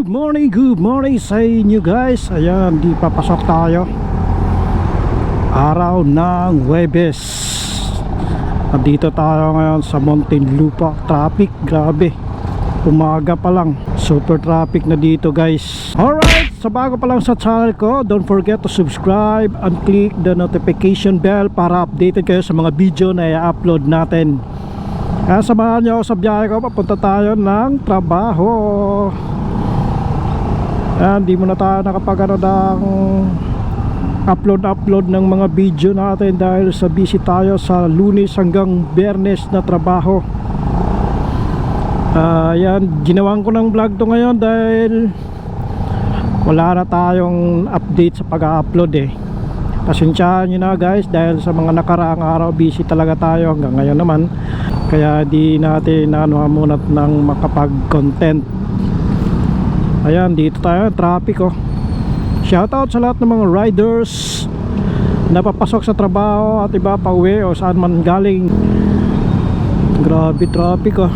good morning sa inyo guys. Ayan, di papasok tayo. Araw ng Huwebes. Nandito tayo ngayon sa Muntinlupa. Traffic, grabe. Umaga pa lang, super traffic na dito guys. Alright, sa bago pa lang sa channel ko, don't forget to subscribe and click the notification bell para updated kayo sa mga video na i-upload natin. Kaya samahan nyo ako sa biyahe ko. Papunta tayo ng trabaho. Ayan, di mo na tayo nakapagano ng upload ng mga video natin dahil sa busy tayo sa Lunes hanggang Biyernes na trabaho. Ayan, ginawan ko ng vlog to ngayon dahil wala na tayong update sa pag-upload eh. Pasensyahan nyo na guys dahil sa mga nakaraang araw busy talaga tayo hanggang ngayon naman. Kaya di natin muna ng makapag-content. Ayan, dito tayo, traffic oh. Shoutout sa lahat ng mga riders na papasok sa trabaho at iba pa uwi o saan man galing. Grabe traffic oh.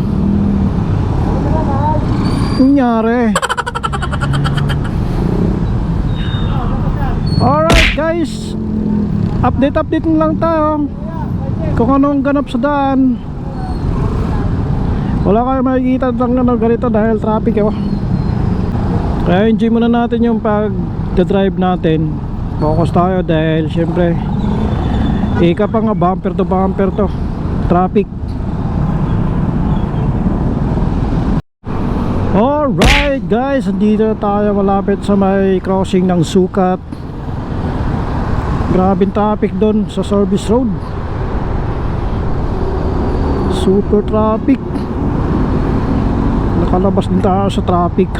Nangyari. Alright guys, update lang tayo kung anong ganap sa daan. Wala kayo makikita ng ganito dahil traffic oh. Kaya enjoy muna natin yung pag-drive natin. Focus tayo dahil syempre ika pa nga bumper to traffic. Alright guys, dito tayo malapit sa may crossing ng Sukat. Grabing traffic doon sa service road. Super traffic. Nakalabas din tayo sa traffic.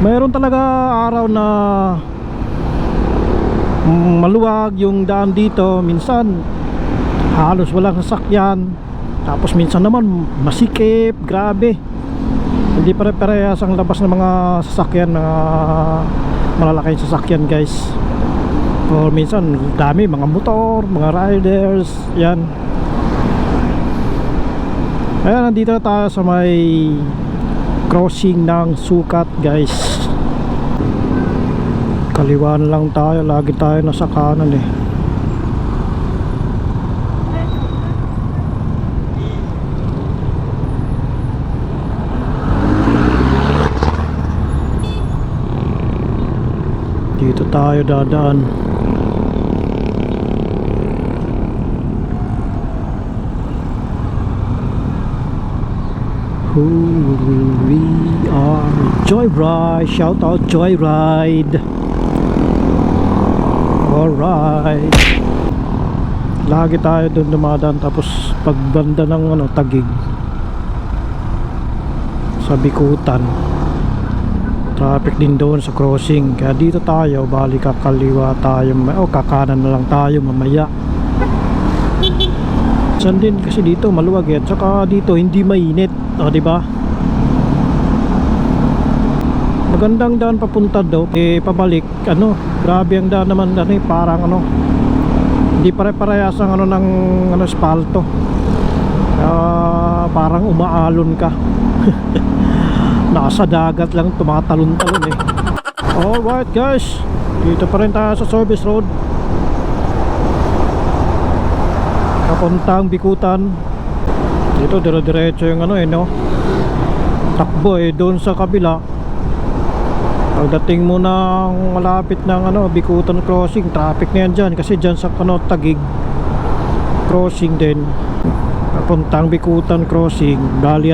Mayroon talaga araw na maluwag yung daan dito. Minsan halos walang sasakyan. Tapos minsan naman masikip. Grabe. Hindi pare-parehas ang labas ng mga sasakyan na malalaking sasakyan guys. Or minsan dami mga motor, mga riders. Yan. Ayan, nandito na tayo sa may crossing ng Sukat guys. Kaliwan lang tayo, lagi tayo nasa kanan eh. Dito tayo dadaan. Who we are Joyride. Shout out Joyride. Alright, lagi tayo doon dumadaan. Tapos pagbanda ng Taguig sa Bikutan, traffic din doon sa crossing. Kaya dito tayo, bali kakaliwa tayo o kakanan na lang tayo mamaya. Saan din kasi dito maluwag eh. At saka dito hindi mainit, o diba? Magandang daan papunta daw eh, pabalik grabe ang daan naman parang hindi pare-parehas ang ng espalto. Parang umaalon ka. Nasa dagat lang tumatalon-talon eh. Alright guys, dito pa rin tayo sa service road papuntang Bikutan. Dito dire-diretso yung takbo eh. Doon sa kabila, pagdating mo ng malapit ng Bikutan crossing, traffic na yan dyan. Kasi dyan sa Taguig crossing din papuntang Bikutan crossing, bali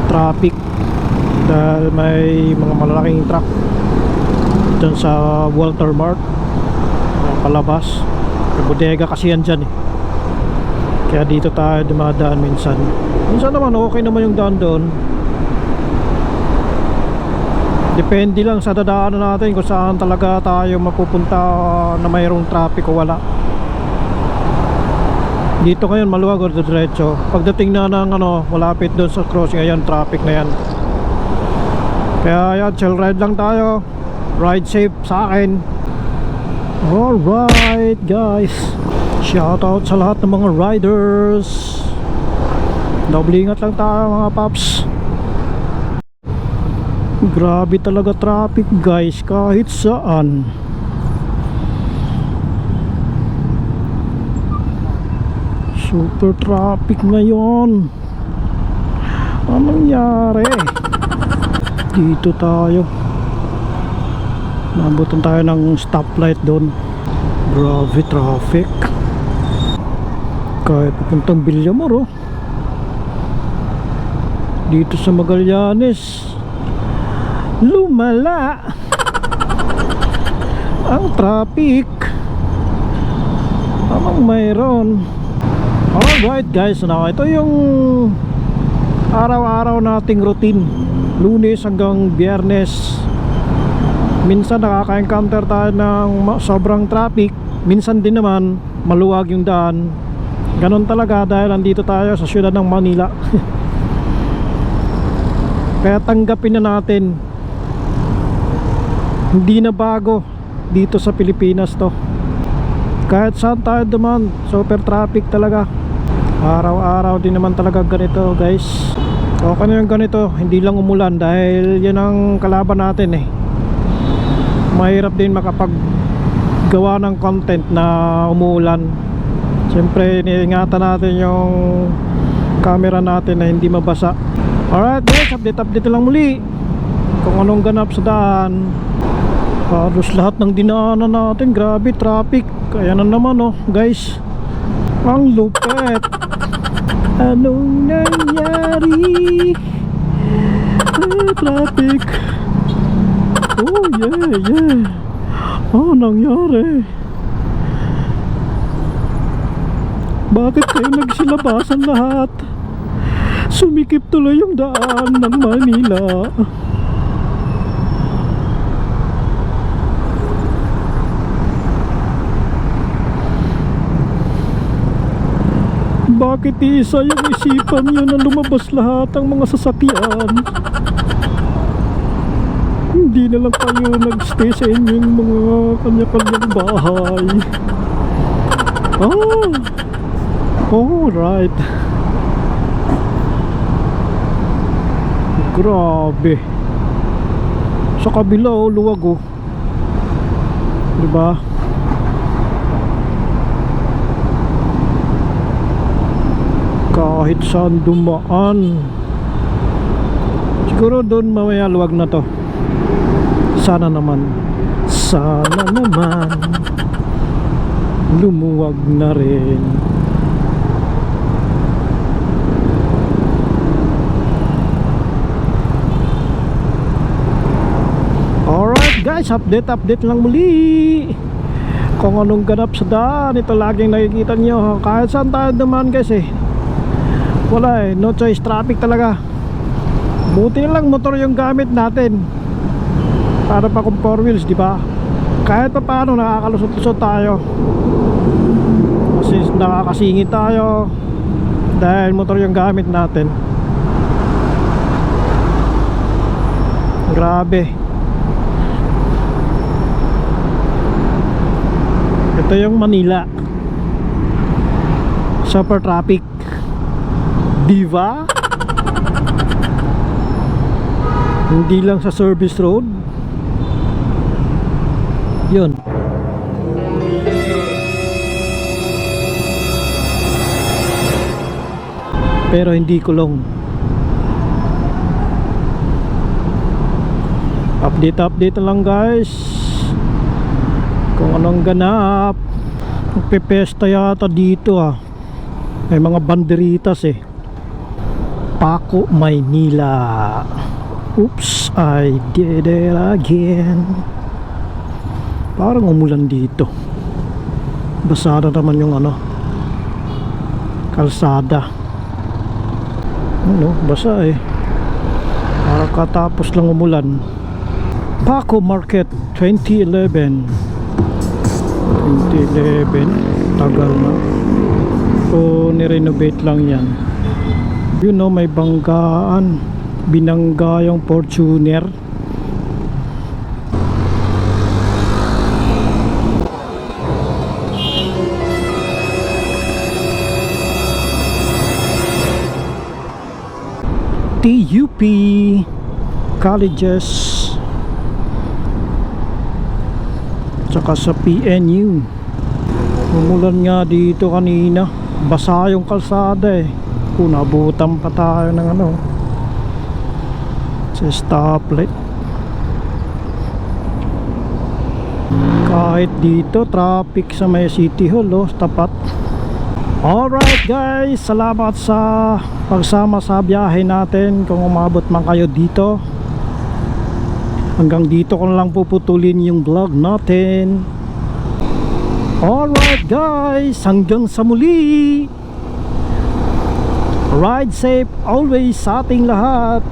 traffic dahil may mga malalaking truck dyan sa Walter Mart palabas. Bodega kasi yan dyan eh. Kaya dito tayo dumadaan minsan. Minsan naman okay naman yung daan doon. Depende lang sa dadaanan natin kung saan talaga tayo mapupunta na mayroong traffic o wala. Dito ngayon maluwag o diretso. Pagdating na ng malapit doon sa crossing, ayan traffic na yan. Kaya yan, chill ride lang tayo. Ride safe sa akin. Alright guys, shoutout sa lahat ng mga riders Double ingat lang tayo mga paps. Grabe talaga traffic guys kahit saan. Super traffic ngayon. Anong nangyari? Dito tayo. Nabutan tayo ng stoplight doon. Grabe traffic. Kahit papuntang Villamor, oh. Dito sa Magallanes lumala ang traffic. Anong mayroon? Alright guys, now ito yung araw-araw nating routine, Lunes hanggang Biyernes. Minsan nakaka-encounter tayo ng sobrang traffic, minsan din naman maluwag yung daan. Ganon talaga dahil nandito tayo sa siyudad ng Manila. Kaya tanggapin na natin, hindi na bago dito sa Pilipinas to. Kahit saan tayo duman, super traffic talaga. Araw-araw din naman talaga ganito guys. Okay na yung ganito, hindi lang umulan dahil yan ang kalaban natin eh. Mahirap din makapaggawa ng content na umuulan. Siyempre iniingatan natin yung camera natin na hindi mabasa. Alright guys, update lang muli kung anong ganap sa daan. Halos lahat ng dinaanan natin, grabe traffic. Kaya na naman oh guys, ang lupet. Anong nangyari? Traffic. Oh yeah. Oh nangyari. Bakit kayo nagsilabasan lahat? Sumikip tuloy yung daan ng Manila. Bakit isa yung isipan nyo na lumabas lahat ang mga sasakyan? Hindi na lang kayo nagstay sa inyong mga kanya-kanyang bahay. Alright. Grabe. Sa kabila oh, luwag oh. Diba? Kahit saan dumaan. Siguro doon mamaya luwag na to. Sana naman lumuwag na rin. Alright guys, update lang muli kung anong ganap sa daan. Ito laging nakikita nyo, kahit saan tayo dumaan guys eh, wala eh, no choice, traffic talaga. Buti na lang motor yung gamit natin, para pa kung 4 wheels, di ba? Kahit pa paano nakakalusot-lusot tayo, kasi nakakasingit tayo dahil motor yung gamit natin. Grabe. Ito yung Manila, super traffic, diba? Hindi lang sa service road yun. Pero hindi kulong. Update lang guys kung anong ganap. Magpepesta yata dito ah. May mga banderitas eh. Paco, Maynila. Oops, I did it again. Parang umulan dito. Basada naman yung ano, kalsada. Ano, basa eh. Parang katapos lang umulan. Paco Market 2011. Tagal na. O nirenovate lang yan. You know, may banggaan. Binangga yung Fortuner. TUP colleges, tsaka sa PNU. Umulan nga dito kanina, basa yung kalsada eh. Kung nabutan pa tayo ng ano sa stoplight. Kahit dito traffic sa may City Hall tapat. Alright guys, salamat sa pagsama sa biyahe natin. Kung umabot man kayo dito, hanggang dito ko na lang puputulin yung vlog natin. Alright guys, hanggang sa muli. Ride safe always sa ating lahat.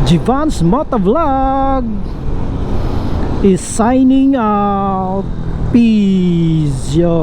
Jivan's Motovlog is signing out. Peace yo.